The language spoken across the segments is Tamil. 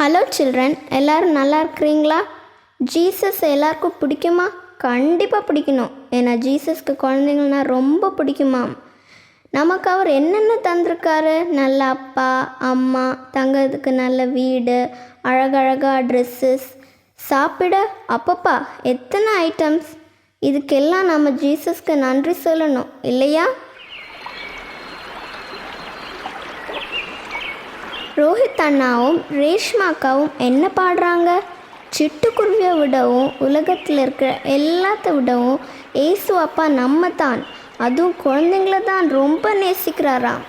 ஹலோ சில்ட்ரன், எல்லோரும் நல்லா இருக்கிறீங்களா? ஜீசஸ் எல்லாருக்கும் பிடிக்குமா? கண்டிப்பாக பிடிக்கணும். ஏன்னா ஜீசஸ்க்கு குழந்தைங்கள்னா ரொம்ப பிடிக்குமாம். நமக்கு அவர் என்னென்ன தந்திருக்காரு? நல்ல அப்பா அம்மா, தங்கிறதுக்கு நல்ல வீடு, அழகழகாக ட்ரெஸ்ஸஸ், சாப்பிட அப்பப்பா எத்தனை ஐட்டம்ஸ். இதுக்கெல்லாம் நம்ம ஜீசஸ்க்கு நன்றி சொல்லணும் இல்லையா? ரோஹித் அண்ணாவும் ரேஷ்மா அக்காவும் என்ன பாடுறாங்க? சிட்டுக்குருவியை விடவும் உலகத்தில் இருக்கிற எல்லாத்த விடவும் ஏசு அப்பா நம்ம தான், அதுவும் குழந்தைங்கள தான் ரொம்ப நேசிக்கிறாராம்.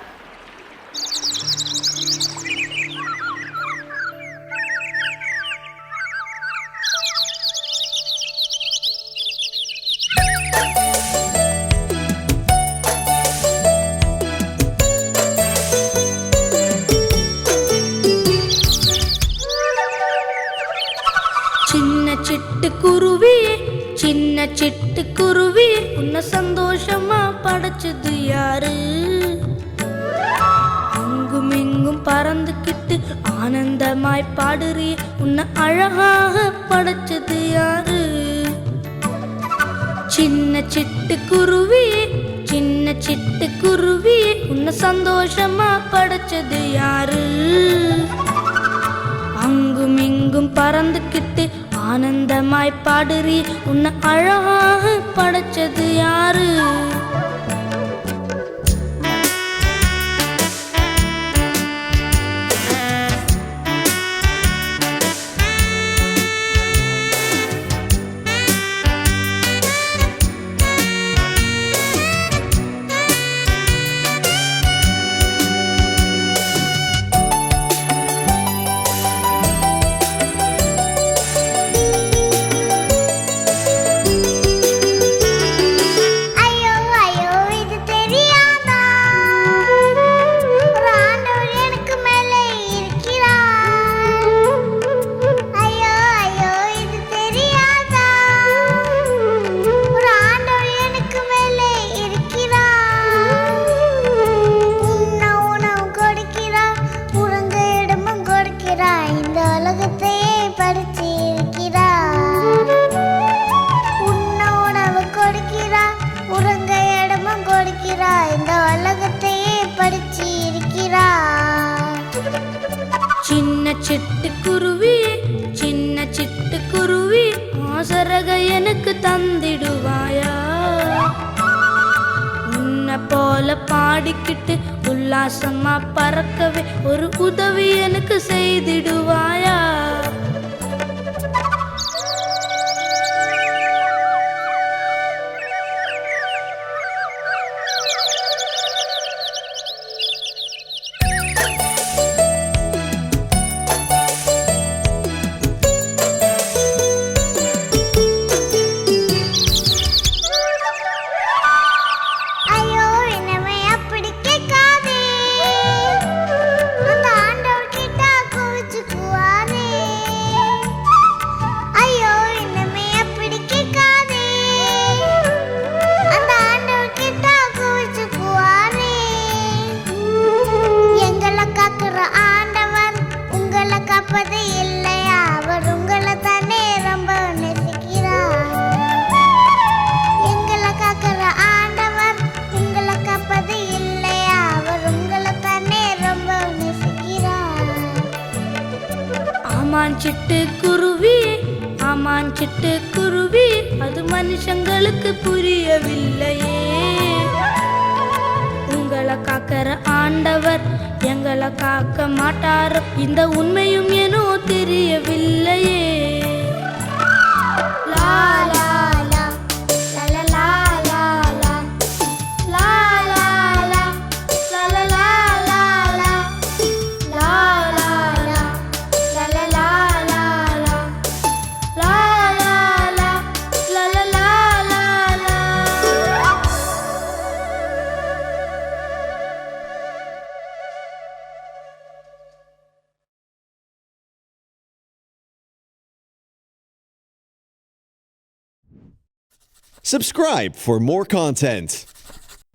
சிட்டுக்குருவியே, சின்ன சிட்டுக்குருவியே, உன்னை சந்தோஷமா படைச்சது யாரு? அங்கும் இங்கும் பறந்துக்கிட்டு ஆனந்தமாய் பாடுறிய, உன்னை அழகாக படைச்சது யாரு? சின்ன சிட்டுக்குருவியே, சின்ன சிட்டுக்குருவியே, உன்னை சந்தோஷமா படைச்சது யாரு? அங்கும் இங்கும் பறந்துக்கிட்டு ஆனந்தமாய் பாடுறி, உன்னை அழகாக படைச்சது யாரு? சின்ன சிட்டுக்குருவி, சின்ன சிட்டுக்குருவி, ஆசரக எனக்கு தந்திடுவாயா? உன்னை போல பாடிக்கிட்டு உல்லாசமா பறக்கவே ஒரு உதவி எனக்கு செய்திடுவாயா? ஆமான் சிட்டுக்குருவி, ஆமான் சிட்டுக்குருவி, அது மனுஷங்களுக்கு புரியவில்லையே. உங்களை காக்கிற ஆண்டவர் எங்களை காக்க மாட்டார், இந்த உண்மையும் ஏனோ தெரியவில்லையே. Lala Subscribe for more content.